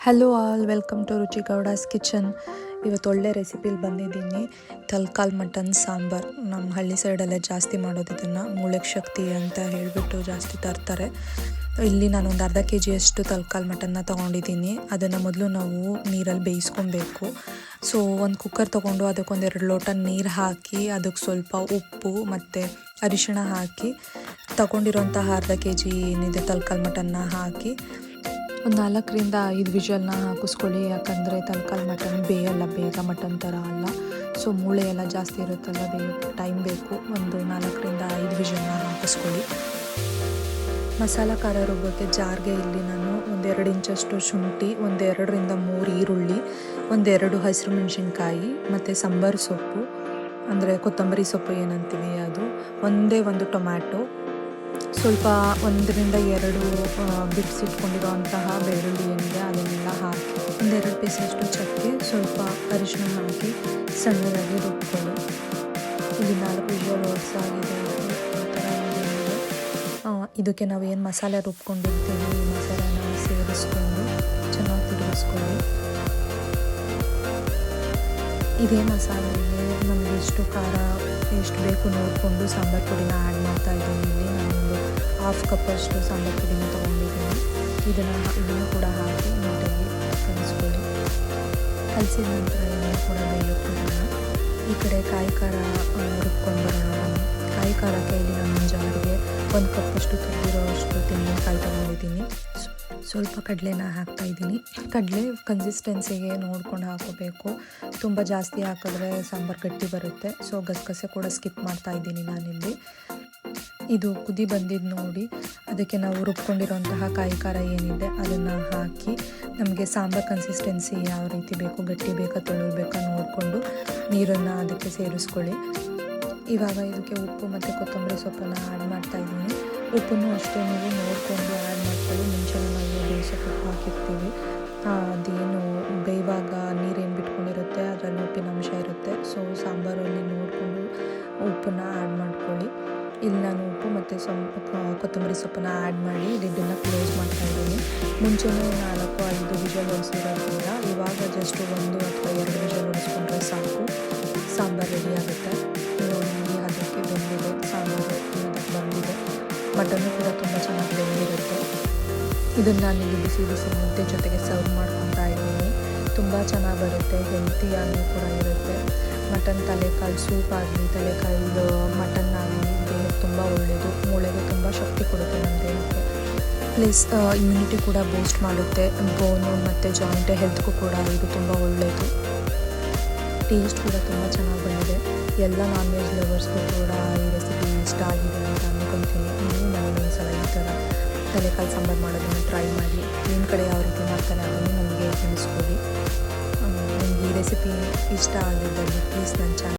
Hello all, welcome to ರುಚಿ Gowda's kitchen. ಇವತ್ತು ಒಳ್ಳೆ ರೆಸಿಪಿಲಿ ಬಂದಿದ್ದೀನಿ. ತಲ್ಕಾಲ್ ಮಟನ್ ಸಾಂಬಾರ್. ನಮ್ಮ ಹಳ್ಳಿ ಸೈಡಲ್ಲೇ ಜಾಸ್ತಿ ಮಾಡೋದು ಇದನ್ನು. ಮೂಳೆಗೆ ಶಕ್ತಿ ಅಂತ ಹೇಳಿಬಿಟ್ಟು ಜಾಸ್ತಿ ತರ್ತಾರೆ. ಇಲ್ಲಿ ನಾನು ಒಂದು ಅರ್ಧ kg ತಲ್ಕಾಲ್ ಮಟನ್ನ ತೊಗೊಂಡಿದ್ದೀನಿ. ಅದನ್ನು ಮೊದಲು ನಾವು ನೀರಲ್ಲಿ ಬೇಯಿಸ್ಕೊಬೇಕು. ಸೊ ಒಂದು ಕುಕ್ಕರ್ ತೊಗೊಂಡು ಅದಕ್ಕೊಂದು 2 ಲೋಟ ನೀರು ಹಾಕಿ ಅದಕ್ಕೆ ಸ್ವಲ್ಪ ಉಪ್ಪು ಮತ್ತು ಅರಿಶಿಣ ಹಾಕಿ ತಗೊಂಡಿರೋಂತಹ ಅರ್ಧ kg ಏನಿದೆ ತಲ್ಕಾಲ್ ಮಟನ್ನ ಹಾಕಿ ಒಂದು 4ರಿಂದ 5 ವಿಷಲ್ನ ಹಾಕಿಸ್ಕೊಳ್ಳಿ. ಯಾಕಂದರೆ ತಲ್ಕಾಲ್ ಮಟನ್ ಬೇಯಲ್ಲ ಬೇಗ, ಮಟನ್ ಥರ ಅಲ್ಲ. ಸೊ ಮೂಳೆ ಎಲ್ಲ ಜಾಸ್ತಿ ಇರುತ್ತಲ್ಲ, ಟೈಮ್ ಬೇಕು. ಒಂದು 4ರಿಂದ 5 ವಿಷಲ್ನ ಹಾಕಿಸ್ಕೊಳ್ಳಿ. ಮಸಾಲ ಖಾರ ರುಬ್ಬೋಕ್ಕೆ ಜಾರ್ಗೆ ಇಲ್ಲಿ ನಾನು 1-2 ಇಂಚಷ್ಟು ಶುಂಠಿ, 2ರಿಂದ 3 ಈರುಳ್ಳಿ, 1-2 ಹಸಿರು ಮೆಣಸಿನ್ಕಾಯಿ ಮತ್ತು ಸಾಂಬಾರು ಸೊಪ್ಪು ಅಂದರೆ ಕೊತ್ತಂಬರಿ ಸೊಪ್ಪು ಏನಂತೀವಿ ಅದು, ಒಂದು ಟೊಮ್ಯಾಟೊ, ಸ್ವಲ್ಪ 1ರಿಂದ 2 ಬಿಡಿಸಿಟ್ಕೊಂಡಿರೋಂತಹ ಬೆಳ್ಳುಳ್ಳಿ ಏನಿದೆ ಅದನ್ನೆಲ್ಲ ಹಾಕಿ 1-2 ಪೀಸಷ್ಟು ಚಕ್ಕೆ, ಸ್ವಲ್ಪ ಅರಿಶಿಣ ಹಾಕಿ ಸಣ್ಣದಾಗಿ ರುಬ್ಕೊಳ್ಳಿ. ಇಲ್ಲಿ 4 ವಿಷಲ್ ಹೊಡ್ಸಾಗಿದೆ. ಈ ಥರ ಇದಕ್ಕೆ ನಾವು ಏನು ಮಸಾಲೆ ರುಬ್ಕೊಂಡಿರ್ತೀವಿ ಈ ಮಸಾಲೆನ ಸೇರಿಸ್ಕೊಂಡು ಚೆನ್ನಾಗಿ ತಿರುಗಿಸ್ಕೊಳ್ಳಿ. ಇದೇ ಮಸಾಲೆಗೆ ನಮಗೆ ಎಷ್ಟು ಖಾರ ಎಷ್ಟು ಬೇಕು ನೋಡಿಕೊಂಡು ಸಾಂಬಾರು ಪುಡಿನ ಆ್ಯಡ್ ಮಾಡ್ತಾ ಇದ್ದೀನಿ. ಇಲ್ಲಿ ನಾನೊಂದು 1/2 ಕಪ್ಪಷ್ಟು ಸಾಂಬಾರು ಪುಡಿನ ತೊಗೊಂಡಿದ್ದೀನಿ. ಇದನ್ನು ಕೂಡ ಹಾಕಿ ನೀಟಾಗಿ ಕಲಿಸ್ಕೊಳ್ಳಿ. ಕಲಿಸಿದ ನಂತರ ಇದನ್ನು ಕೂಡ ಬೇಯೋಕ್ಕಿಡೋಣ. ಈ ಕಡೆ ಕಾಯಿ ಖಾರ ರುಬ್ಕೊಂಡು ಬರೋಣ. ಕಾಯಿ ಖಾರಕ್ಕೆ ಇಲ್ಲಿ ನಾನು ಜಾರಿಗೆ 1 ಕಪ್ಪಷ್ಟು ತುರಿದಿರೋಷ್ಟು ತೆಂಗಿನಕಾಯಿ ತೊಗೊಂಡಿದ್ದೀನಿ. ಸ್ವಲ್ಪ ಕಡಲೆನ ಹಾಕ್ತಾಯಿದ್ದೀನಿ. ಕಡಲೆ ಕನ್ಸಿಸ್ಟೆನ್ಸಿಗೆ ನೋಡ್ಕೊಂಡು ಹಾಕೋಬೇಕು. ತುಂಬ ಜಾಸ್ತಿ ಹಾಕಿದ್ರೆ ಸಾಂಬಾರು ಗಟ್ಟಿ ಬರುತ್ತೆ. ಸೊ ಗಸಗಸೆ ಕೂಡ ಸ್ಕಿಪ್ ಮಾಡ್ತಾಯಿದ್ದೀನಿ ನಾನಿಲ್ಲಿ. ಇದು ಕುದಿ ಬಂದಿದ್ದು ನೋಡಿ ಅದಕ್ಕೆ ನಾವು ರುಬ್ಕೊಂಡಿರೋಂತಹ ಕಾಯಿ ಖಾರ ಏನಿದೆ ಅದನ್ನು ಹಾಕಿ ನಮಗೆ ಸಾಂಬಾರು ಕನ್ಸಿಸ್ಟೆನ್ಸಿ ಯಾವ ರೀತಿ ಬೇಕು, ಗಟ್ಟಿ ಬೇಕಾ ತೆಳು ಬೇಕಾ ನೋಡಿಕೊಂಡು ನೀರನ್ನು ಅದಕ್ಕೆ ಸೇರಿಸ್ಕೊಳ್ಳಿ. ಇವಾಗ ಇದಕ್ಕೆ ಉಪ್ಪು ಮತ್ತು ಕೊತ್ತಂಬರಿ ಸೊಪ್ಪನ್ನು ಆ್ಯಡ್ ಮಾಡ್ತಾಯಿದ್ದೀನಿ. ಉಪ್ಪನ್ನು ಅಷ್ಟೇ ನೀವು ನೋಡಿಕೊಂಡು ಆ್ಯಡ್ ಮಾಡ್ಕೊಳ್ಳಿ. ಮುಂಚೆನೇ ನಾವು ಬೇಯಿಸೋಕೆ ಉಪ್ಪು ಹಾಕಿರ್ತೀವಿ. ಅದೇನು ಬೇಯುವಾಗ ನೀರೇನು ಬಿಟ್ಕೊಂಡಿರುತ್ತೆ ಅದರಲ್ಲಿ ಉಪ್ಪಿನ ಅಂಶ ಇರುತ್ತೆ. ಸೊ ಸಾಂಬಾರಲ್ಲಿ ನೋಡಿಕೊಂಡು ಉಪ್ಪನ್ನು ಆ್ಯಡ್ ಮಾಡ್ಕೊಳ್ಳಿ. ಇಲ್ಲಿ ನಾನು ಉಪ್ಪು ಮತ್ತು ಕೊತ್ತಂಬರಿ ಸೊಪ್ಪನ್ನು ಆ್ಯಡ್ ಮಾಡಿ ಲಿಡ್ಡನ್ನು ಕ್ಲೋಸ್ ಮಾಡ್ತಾಯಿದ್ದೀನಿ. ಮುಂಚೆನೇ 4-5 ವಿಷಲ್ ಹೊಡಿಸಿರೋದ್ರಿಂದ ಇವಾಗ ಜಸ್ಟ್ 1 ಅಥವಾ 2 ವಿಷಲ್ ಹೊಡಿಸ್ಕೊಂಡ್ರೆ ಸಾಕು, ಸಾಂಬಾರು ರೆಡಿ ಆಗುತ್ತೆ. ನೋಡಿ ಅದಕ್ಕೆ ಬೆಂದಿದೆ, ಸಾಂಬಾರು ಅದಕ್ಕೆ ಬಂದಿದೆ. ಮಟನ್ನು ಕೂಡ ತುಂಬ ಚೆನ್ನಾಗಿ ಬೆಂದಿರುತ್ತೆ. ಇದನ್ನು ನಾನಿಲ್ಲಿ ಬಿಸಿ ಬಿಸಿ ಮುದ್ದೆ ಜೊತೆಗೆ ಸರ್ವ್ ಮಾಡ್ಕೊತಾ ಇದ್ದೀನಿ. ತುಂಬ ಚೆನ್ನಾಗಿ ಬರುತ್ತೆ, ಹೆಲ್ತಿಯಾಗಿ ಕೂಡ ಇರುತ್ತೆ. ಮಟನ್ ತಲೆಕಾಲು ಸೂಪ್ ಆಗಲಿ, ತಲೆಕಾಲು ಮಟನ್ ಆಗಲಿ ದೇಹಕ್ಕೆ ತುಂಬ ಒಳ್ಳೆಯದು. ಮೂಳೆಗೆ ತುಂಬ ಶಕ್ತಿ ಕೊಡುತ್ತೆ ನಮ್ಮ ದೇಹಕ್ಕೆ. ಪ್ಲಸ್ ಇಮ್ಯುನಿಟಿ ಕೂಡ ಬೂಸ್ಟ್ ಮಾಡುತ್ತೆ. ಬೋನು ಮತ್ತು ಜಾಯಿಂಟ್ ಹೆಲ್ತ್ಗೂ ಕೂಡ ಇದು ತುಂಬ ಒಳ್ಳೆಯದು. ಟೇಸ್ಟ್ ಕೂಡ ತುಂಬ ಚೆನ್ನಾಗಿ ಬಂದಿದೆ. ಎಲ್ಲ ನಾನ್ ವೆಜ್ ಲವರ್ಸ್ಗೂ ಕೂಡ ಈ ರೆಸಿಪಿ ಇಷ್ಟ ಆಗಿದೆ ಅಂತ ಅಂದ್ಕೊತೀನಿ. ನೀವು ನನಗೆ ಸಲ ಈ ಥರ ತಲೆಕಾಲು ಸಾಂಬಾರು ಮಾಡೋದನ್ನು ಟ್ರೈ ಮಾಡಿ. ನಿಮ್ಮ ಕಡೆ ಯಾವ ರೀತಿ ಮಾಡ್ತಾರೆ ಅದನ್ನು ನನಗೆ ತಿಳಿಸ್ಕೊಡಿ. ನಿಮಗೆ ಈ ರೆಸಿಪಿ ಇಷ್ಟ ಆಗಿದ್ದಲ್ಲಿ ಪ್ಲೀಸ್ ನನ್ನ ಚಾನಲ್